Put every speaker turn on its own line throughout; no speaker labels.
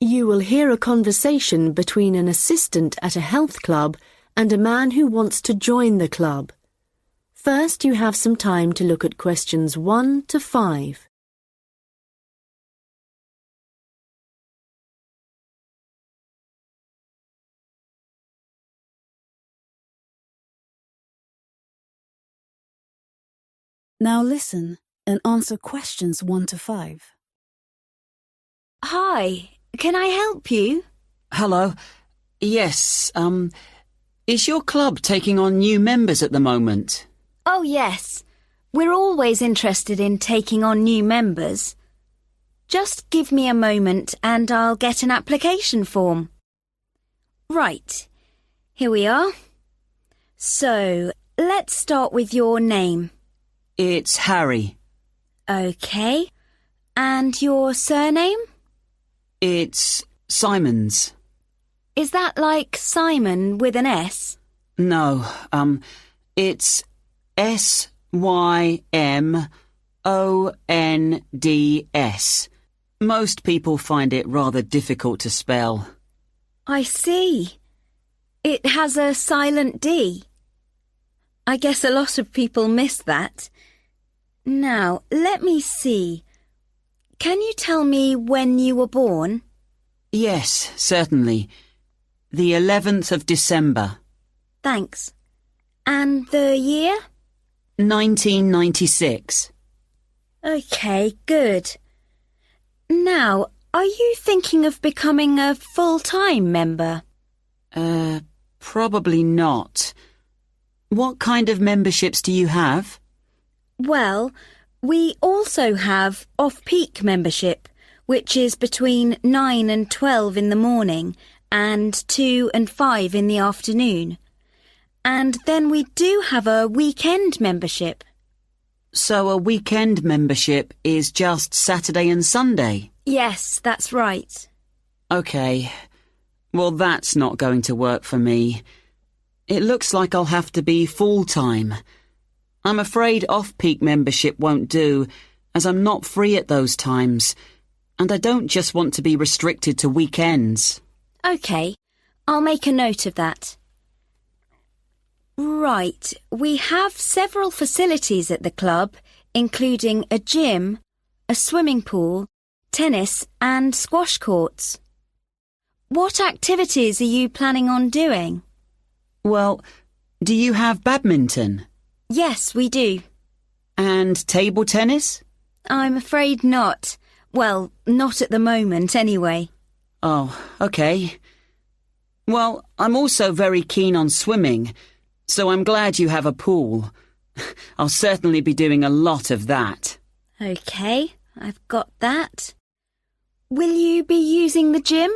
You will hear a conversation between an assistant at a health club and a man who wants to join the club. First, you have some time to look at questions 1 to 5.
Now listen and answer questions 1 to 5.
Hi, can I help you?
Hello. Yes, is your club taking on new members at the moment?
Oh, yes. We're always interested in taking on new members. Just give me a moment and I'll get an application form. Right, here we are. So, let's start with your name.
It's Harry.
OK. And your surname?
It's Simons.
Is that like Simon with an S?
No, it's Symonds. Most people find it rather difficult to spell.
I see. It has a silent D. I guess a lot of people miss that. Now, let me see. Can you tell me when you were born?
Yes, certainly. The 11th of December.
Thanks. And the year?
1996.
OK, good. Now, are you thinking of becoming a full-time member?
Probably not. What kind of memberships do you have?
Well, we also have off-peak membership, which is between 9 and 12 in the morning and 2 and 5 in the afternoon. And then we do have a weekend membership.
So a weekend membership is just Saturday and Sunday?
Yes, that's right.
OK. Well, that's not going to work for me. It looks like I'll have to be full-time. I'm afraid off-peak membership won't do, as I'm not free at those times, and I don't just want to be restricted to weekends.
OK, I'll make a note of that. Right, we have several facilities at the club, including a gym, a swimming pool, tennis and squash courts. What activities are you planning on doing?
Well, do you have badminton?
Yes, we do.
And table tennis?
I'm afraid not. Well, not at the moment, anyway.
Oh, OK. Well, I'm also very keen on swimming, so I'm glad you have a pool. I'll certainly be doing a lot of that.
OK, I've got that. Will you be using the gym?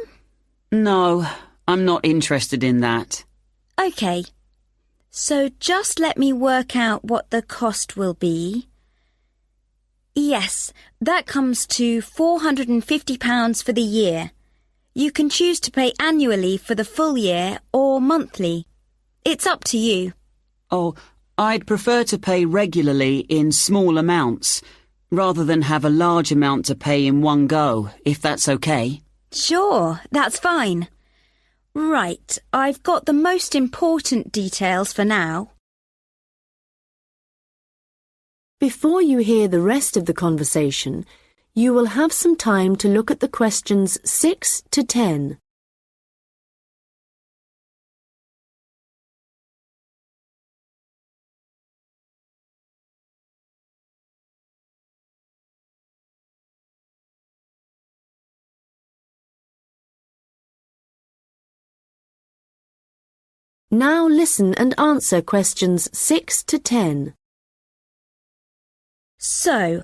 No, I'm not interested in that.
OK. So just let me work out what the cost will be. Yes, that comes to £450 for the year. You can choose to pay annually for the full year or monthly. It's up to you.
Oh, I'd prefer to pay regularly in small amounts, rather than have a large amount to pay in one go, if that's OK.
Sure, that's fine. Right, I've got the most important details for now.
Before you hear the rest of the conversation, you will have some time to look at the questions 6 to 10. Now listen and answer questions 6 to 10.
So,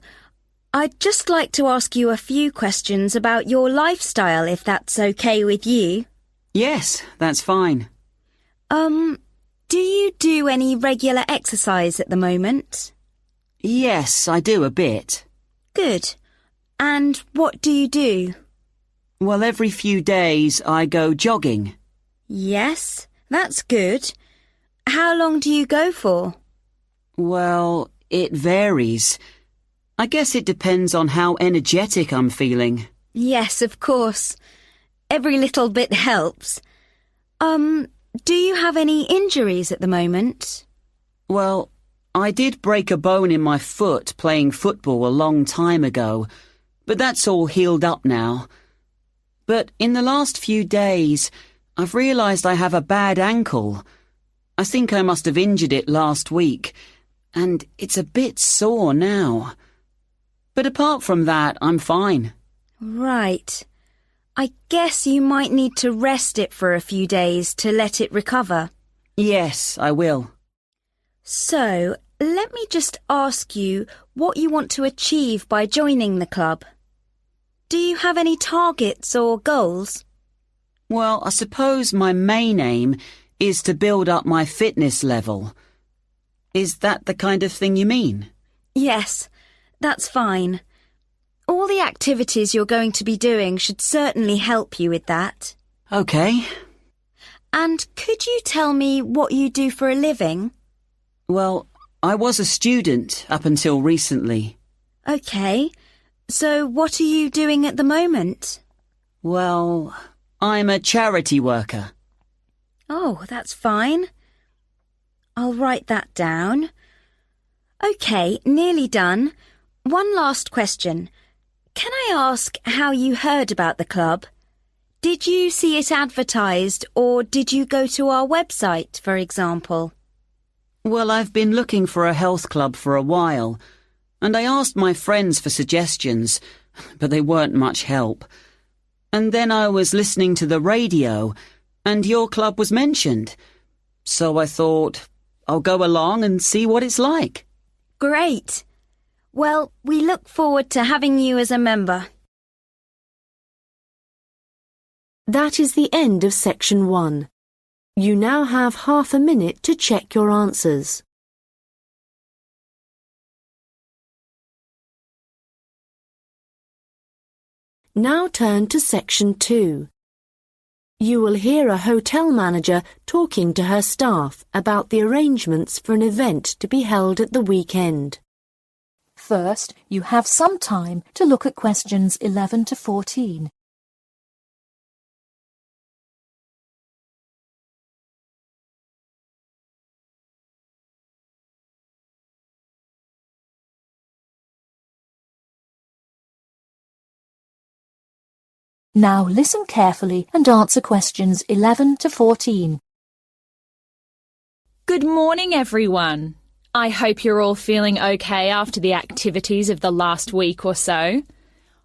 I'd just like to ask you a few questions about your lifestyle, if that's OK with you.
Yes, that's fine.
Do you do any regular exercise at the moment?
Yes, I do a bit.
Good. And what do you do?
Well, every few days I go jogging.
Yes, that's good. How long do you go for?
Well, it varies. I guess it depends on how energetic I'm feeling.
Yes, of course. every little bit helps. Do you have any injuries at the moment?
Well, I did break a bone in my foot playing football a long time ago, but that's all healed up now. But in the last few days, I've realised I have a bad ankle. I think I must have injured it last week, and it's a bit sore now. But apart from that, I'm fine.
Right. I guess you might need to rest it for a few days to let it recover.
Yes, I will.
So, let me just ask you what you want to achieve by joining the club. Do you have any targets or goals?
Well, I suppose my main aim is to build up my fitness level. Is that the kind of thing you mean?
Yes, that's fine. All the activities you're going to be doing should certainly help you with that.
OK.
And could you tell me what you do for a living?
Well, I was a student up until recently.
OK. So what are you doing at the moment?
Well, I'm a charity worker.
Oh, that's fine. I'll write that down. OK, nearly done. One last question. Can I ask how you heard about the club? Did you see it advertised, or did you go to our website, for example?
Well, I've been looking for a health club for a while, and I asked my friends for suggestions, but they weren't much help. And then I was listening to the radio, and your club was mentioned. So I thought, I'll go along and see what it's like.
Great. Well, we look forward to having you as a member.
That is the end of section 1. You now have half a minute to check your answers. Now turn to section 2. You will hear a hotel manager talking to her staff about the arrangements for an event to be held at the weekend.
First, you have some time to look at questions 11 to 14. Now listen carefully and answer questions 11 to 14.
Good morning, everyone. I hope you're all feeling okay after the activities of the last week or so.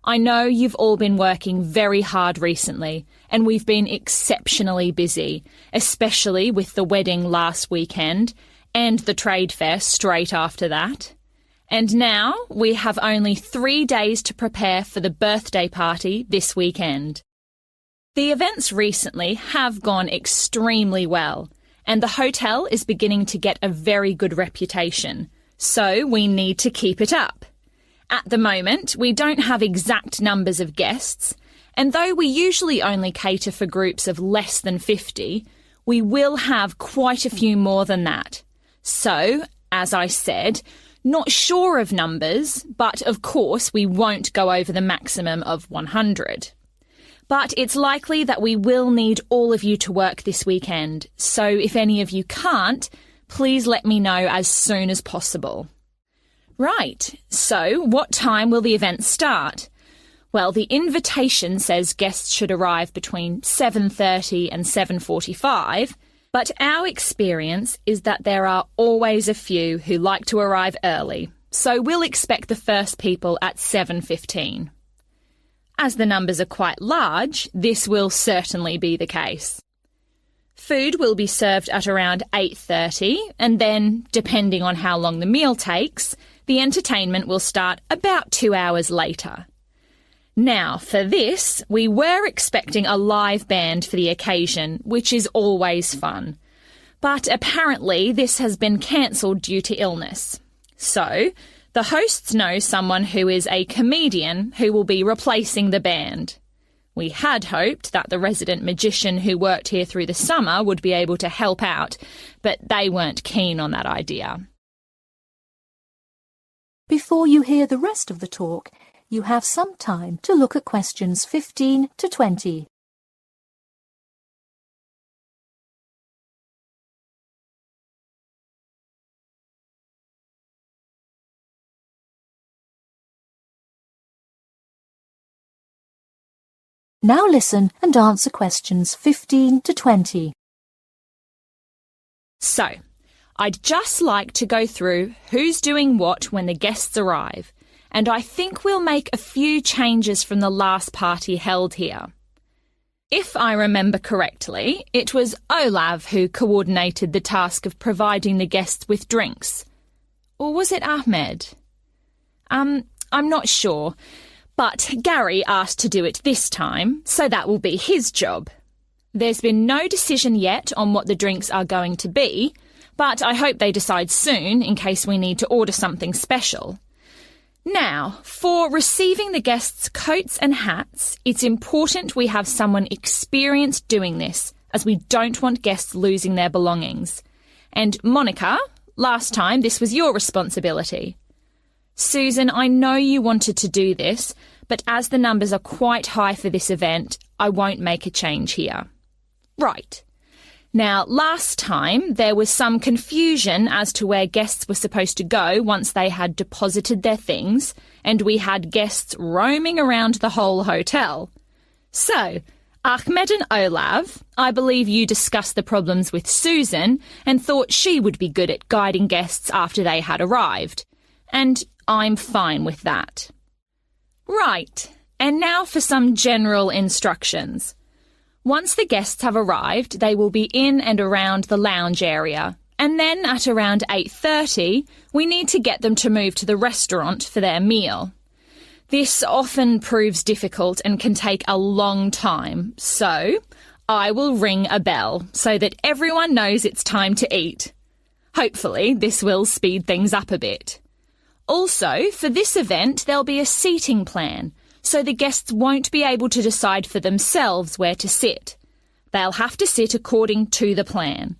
I know you've all been working very hard recently, and we've been exceptionally busy, especially with the wedding last weekend and the trade fair straight after that. And now we have only 3 days to prepare for the birthday party this weekend. The events recently have gone extremely well, and the hotel is beginning to get a very good reputation, so we need to keep it up. At the moment, we don't have exact numbers of guests, and though we usually only cater for groups of less than 50, we will have quite a few more than that. So, as I said, not sure of numbers, but of course we won't go over the maximum of 100. But it's likely that we will need all of you to work this weekend, so if any of you can't, please let me know as soon as possible. Right, so what time will the event start? Well, the invitation says guests should arrive between 7:30 and 7:45, but our experience is that there are always a few who like to arrive early, so we'll expect the first people at 7:15. As the numbers are quite large, this will certainly be the case. Food will be served at around 8:30, and then, depending on how long the meal takes, the entertainment will start about 2 hours later. Now, for this, we were expecting a live band for the occasion, which is always fun. But apparently this has been cancelled due to illness. So, the hosts know someone who is a comedian who will be replacing the band. We had hoped that the resident magician who worked here through the summer would be able to help out, but they weren't keen on that idea.
Before you hear the rest of the talk, you have some time to look at questions 15 to 20. Now listen and answer questions 15 to 20.
So, I'd just like to go through who's doing what when the guests arrive, and I think we'll make a few changes from the last party held here. If I remember correctly, it was Olav who coordinated the task of providing the guests with drinks. Or was it Ahmed? I'm not sure, but Gary asked to do it this time, so that will be his job. There's been no decision yet on what the drinks are going to be, but I hope they decide soon in case we need to order something special. Now, for receiving the guests' coats and hats, it's important we have someone experienced doing this, as we don't want guests losing their belongings. And Monica, last time this was your responsibility. Susan, I know you wanted to do this, but as the numbers are quite high for this event, I won't make a change here. Right. Now, last time there was some confusion as to where guests were supposed to go once they had deposited their things, and we had guests roaming around the whole hotel. So, Ahmed and Olav, I believe you discussed the problems with Susan and thought she would be good at guiding guests after they had arrived. And I'm fine with that. Right, and now for some general instructions. Once the guests have arrived, they will be in and around the lounge area, and then at around 8:30, we need to get them to move to the restaurant for their meal. This often proves difficult and can take a long time, so I will ring a bell so that everyone knows it's time to eat. Hopefully, this will speed things up a bit. Also, for this event, there'll be a seating plan, so the guests won't be able to decide for themselves where to sit. They'll have to sit according to the plan.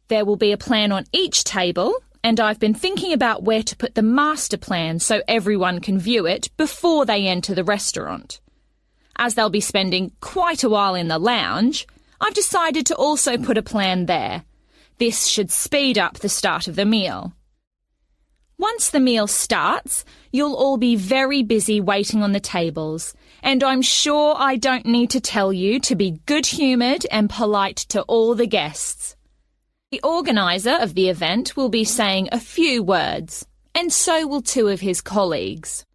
There will be a plan on each table, and I've been thinking about where to put the master plan so everyone can view it before they enter the restaurant. As they'll be spending quite a while in the lounge, I've decided to also put a plan there. This should speed up the start of the meal. Once the meal starts, you'll all be very busy waiting on the tables, and I'm sure I don't need to tell you to be good-humoured and polite to all the guests. The organiser of the event will be saying a few words, and so will two of his colleagues.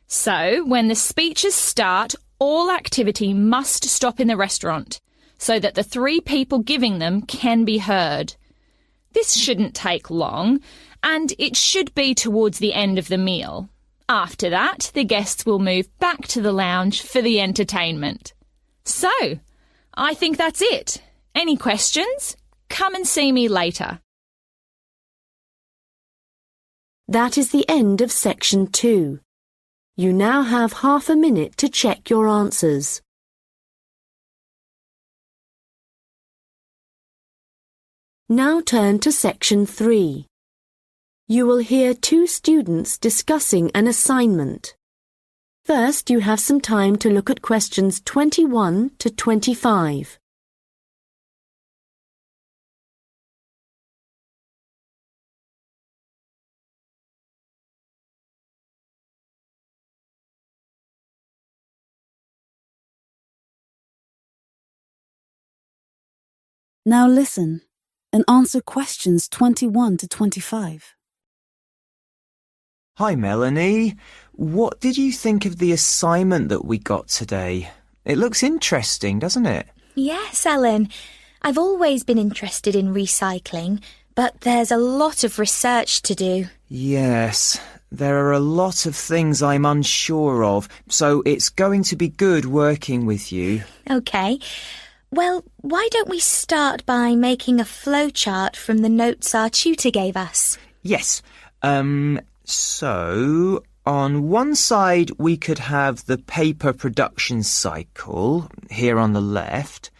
So, when the speeches start, all activity must stop in the restaurant, so that the three people giving them can be heard. This shouldn't take long, and it should be towards the end of the meal. After that, the guests will move back to the lounge for the entertainment. So, I think that's it. Any questions? Come and see me later.
That is the end of section 2. You now have half a minute to check your answers. Now turn to section 3. You will hear two students discussing an assignment. First, you have some time to look at questions 21 to 25.
Now listen and answer questions 21 to 25.
Hi, Melanie. What did you think of the assignment that we got today? It looks interesting, doesn't it?
Yes, Ellen. I've always been interested in recycling, but there's a lot of research to do.
Yes, there are a lot of things I'm unsure of, so it's going to be good working with you.
OK. Well, why don't we start by making a flowchart from the notes our tutor gave us?
Yes. So, on one side we could have the paper production cycle, here on the left,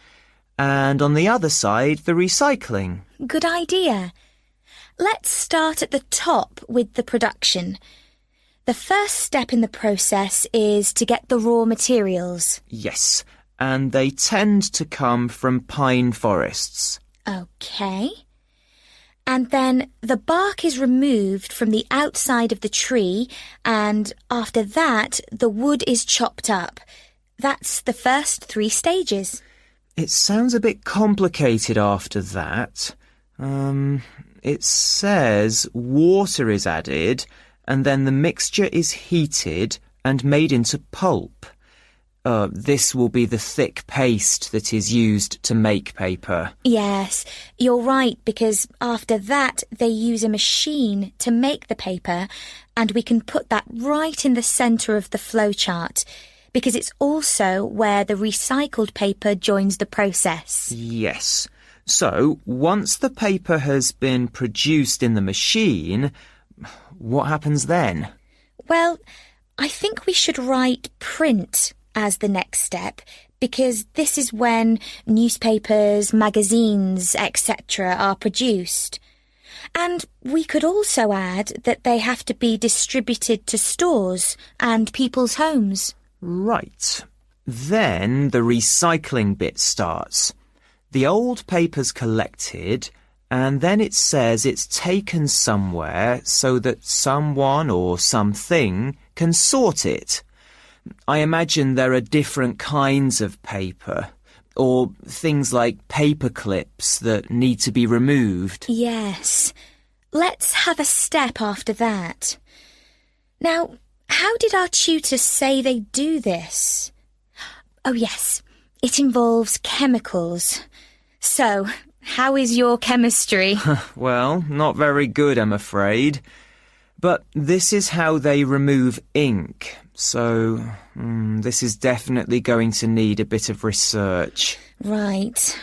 and on the other side the recycling.
Good idea. Let's start at the top with the production. The first step in the process is to get the raw materials.
Yes, and they tend to come from pine forests.
OK. And then the bark is removed from the outside of the tree, and after that, the wood is chopped up. That's the first 3 stages.
It sounds a bit complicated after that. It says water is added and then the mixture is heated and made into pulp. This will be the thick paste that is used to make paper.
Yes, you're right, because after that they use a machine to make the paper, and we can put that right in the centre of the flowchart, because it's also where the recycled paper joins the process.
Yes. So, once the paper has been produced in the machine, what happens then?
Well, I think we should write print as the next step, because this is when newspapers, magazines, etc. are produced. And we could also add that they have to be distributed to stores and people's homes.
Right. Then the recycling bit starts. The old paper's collected, and then it says it's taken somewhere so that someone or something can sort it. I imagine there are different kinds of paper, or things like paper clips that need to be removed.
Yes. Let's have a step after that. Now, how did our tutors say they do this? Oh yes, it involves chemicals. So, how is your chemistry?
Well, not very good, I'm afraid. But this is how they remove ink, so this is definitely going to need a bit of research.
Right.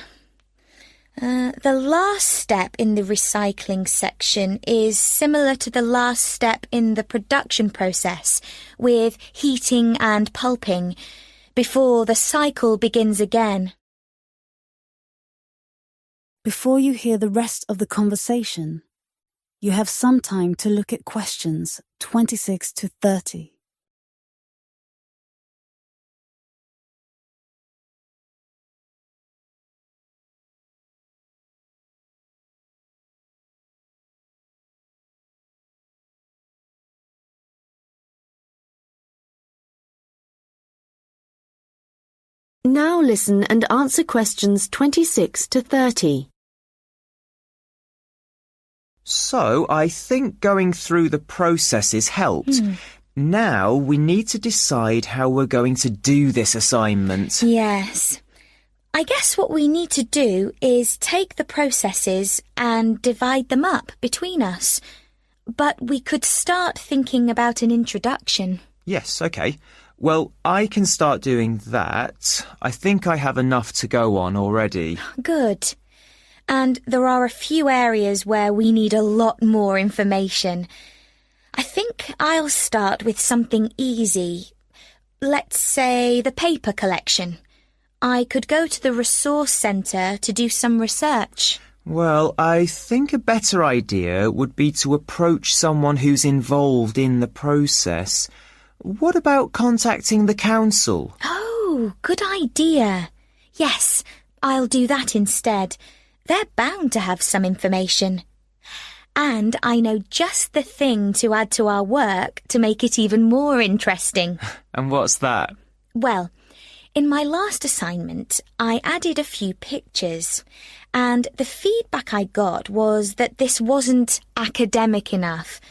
The last step in the recycling section is similar to the last step in the production process, with heating and pulping, before the cycle begins again.
Before you hear the rest of the conversation, you have some time to look at questions 26 to 30.
Now listen and answer questions 26 to 30.
So, I think going through the processes helped. Now we need to decide how we're going to do this assignment.
Yes. I guess what we need to do is take the processes and divide them up between us. But we could start thinking about an introduction.
Yes, okay. Well, I can start doing that. I think I have enough to go on already.
Good. And there are a few areas where we need a lot more information. I think I'll start with something easy. Let's say the paper collection. I could go to the resource centre to do some research.
Well, I think a better idea would be to approach someone who's involved in the process. What about contacting the council?
Oh, good idea. Yes, I'll do that instead. They're bound to have some information. And I know just the thing to add to our work to make it even more interesting.
And what's that?
Well, in my last assignment, I added a few pictures, and the feedback I got was that this wasn't academic enough.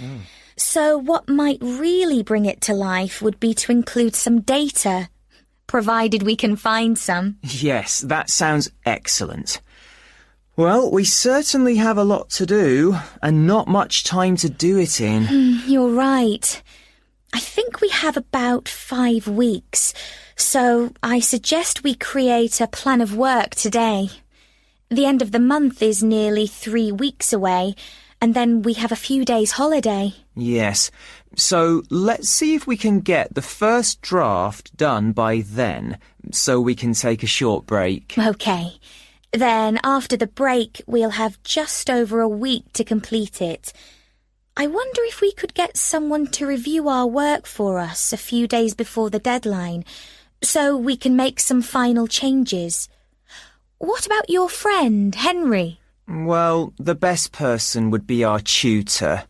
So what might really bring it to life would be to include some data, provided we can find some.
Yes, that sounds excellent. Well, we certainly have a lot to do, and not much time to do it in.
You're right. I think we have about 5 weeks, so I suggest we create a plan of work today. The end of the month is nearly 3 weeks away, and then we have a few days holiday.
Yes, so let's see if we can get the first draft done by then, so we can take a short break.
OK. Then, after the break, we'll have just over a week to complete it. I wonder if we could get someone to review our work for us a few days before the deadline, so we can make some final changes. What about your friend, Henry?
Well, the best person would be our tutor.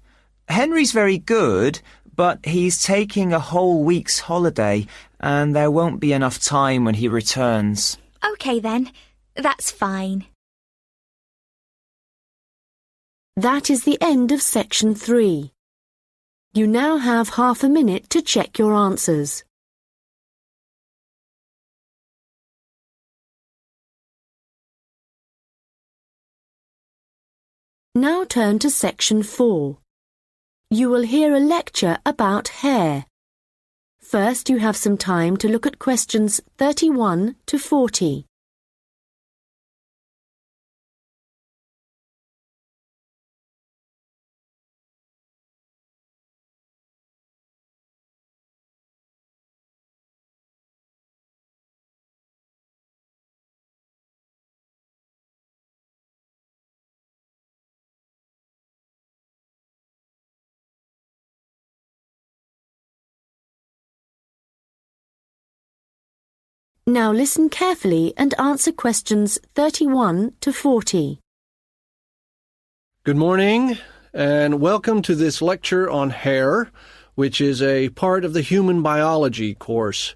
Henry's very good, but he's taking a whole week's holiday, and there won't be enough time when he returns.
OK then, that's fine.
That is the end of section 3. You now have half a minute to check your answers. Now turn to section 4. You will hear a lecture about hair. First, you have some time to look at questions 31 to 40. Now listen carefully and answer questions 31 to 40.
Good morning, and welcome to this lecture on hair, which is a part of the human biology course.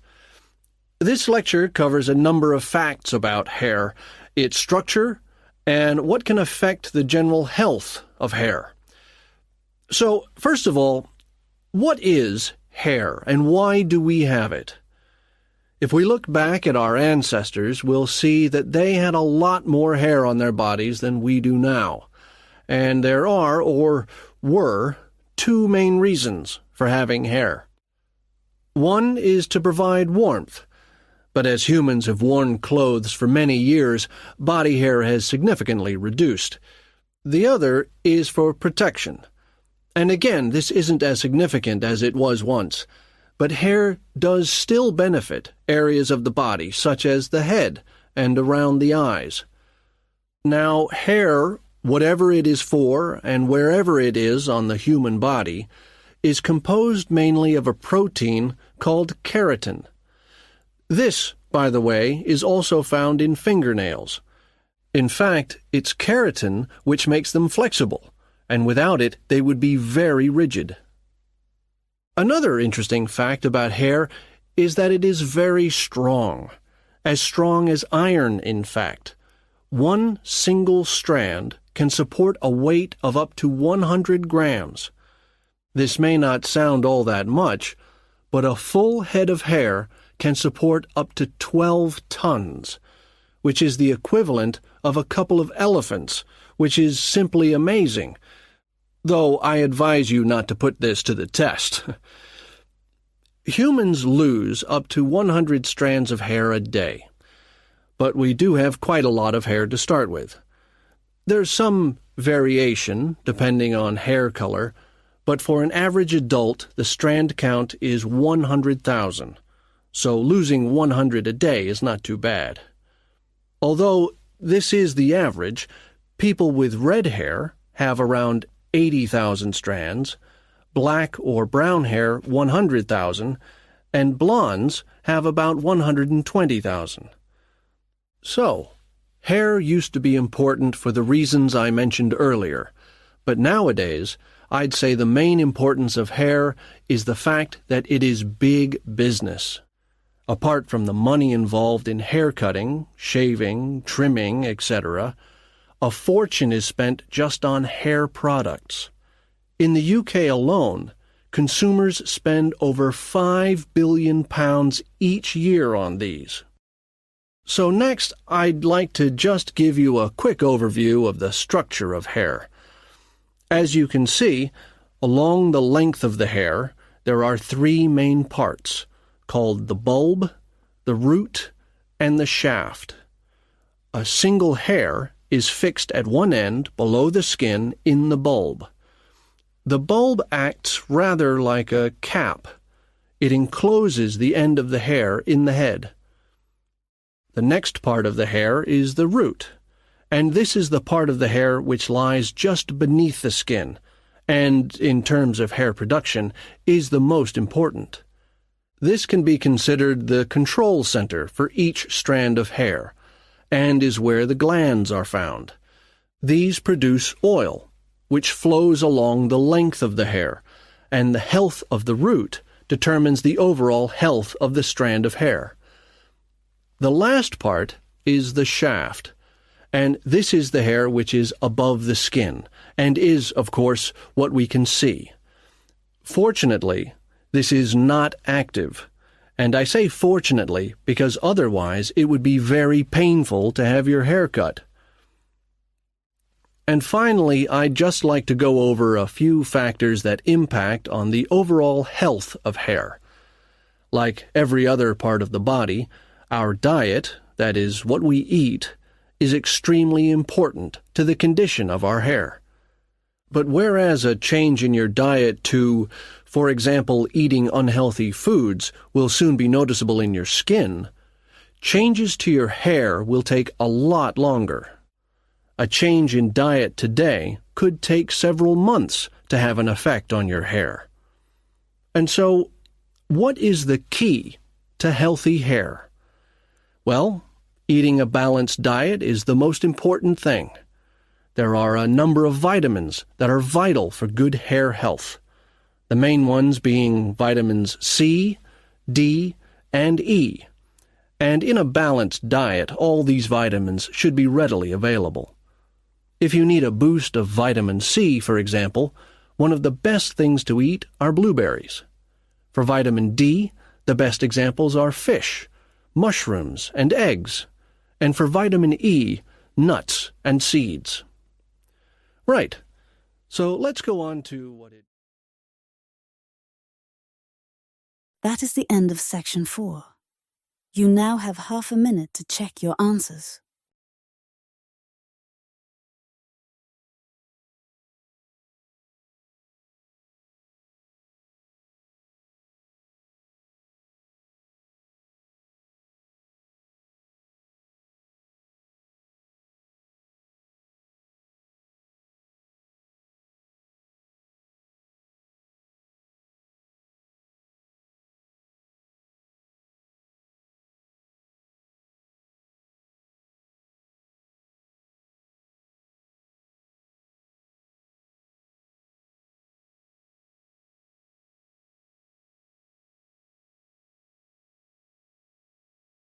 This lecture covers a number of facts about hair, its structure, and what can affect the general health of hair. So, first of all, what is hair, and why do we have it? If we look back at our ancestors, we'll see that they had a lot more hair on their bodies than we do now. And there are, or were, two main reasons for having hair. One is to provide warmth, but as humans have worn clothes for many years, body hair has significantly reduced. The other is for protection. And again, this isn't as significant as it was once. But hair does still benefit areas of the body, such as the head and around the eyes. Now, hair, whatever it is for and wherever it is on the human body, is composed mainly of a protein called keratin. This, by the way, is also found in fingernails. In fact, it's keratin which makes them flexible, and without it they would be very rigid. Another interesting fact about hair is that it is very strong as iron, in fact. One single strand can support a weight of up to 100 grams. This may not sound all that much, but a full head of hair can support up to 12 tons, which is the equivalent of a couple of elephants, which is simply amazing. Though I advise you not to put this to the test. Humans lose up to 100 strands of hair a day, but we do have quite a lot of hair to start with. There's some variation depending on hair color, but for an average adult, the strand count is 100,000, so losing 100 a day is not too bad. Although this is the average, people with red hair have around 80,000 strands, black or brown hair 100,000, and blondes have about 120,000. So, hair used to be important for the reasons I mentioned earlier, but nowadays I'd say the main importance of hair is the fact that it is big business. Apart from the money involved in hair cutting, shaving, trimming, etc., a fortune is spent just on hair products. In the UK alone, consumers spend over £5 billion each year on these. So next, I'd like to just give you a quick overview of the structure of hair. As you can see, along the length of the hair, there are three main parts, called the bulb, the root, and the shaft. A single hair is fixed at one end below the skin in the bulb. The bulb acts rather like a cap. It encloses the end of the hair in the head. The next part of the hair is the root, and this is the part of the hair which lies just beneath the skin, and, in terms of hair production, is the most important. This can be considered the control center for each strand of hair, and is where the glands are found. These produce oil, which flows along the length of the hair, and the health of the root determines the overall health of the strand of hair. The last part is the shaft, and this is the hair which is above the skin, and is, of course, what we can see. Fortunately, this is not active, and I say fortunately because otherwise it would be very painful to have your hair cut. And finally, I'd just like to go over a few factors that impact on the overall health of hair. Like every other part of the body, our diet, that is, what we eat, is extremely important to the condition of our hair. But whereas a change in your diet to, for example, eating unhealthy foods will soon be noticeable in your skin, changes to your hair will take a lot longer. A change in diet today could take several months to have an effect on your hair. And so, what is the key to healthy hair? Well, eating a balanced diet is the most important thing. There are a number of vitamins that are vital for good hair health. The main ones being vitamins C, D, and E. And in a balanced diet, all these vitamins should be readily available. If you need a boost of vitamin C, for example, one of the best things to eat are blueberries. For vitamin D, the best examples are fish, mushrooms, and eggs. And for vitamin E, nuts and seeds. Right. So let's go on to what it...
That is the end of section 4. You now have half a minute to check your answers.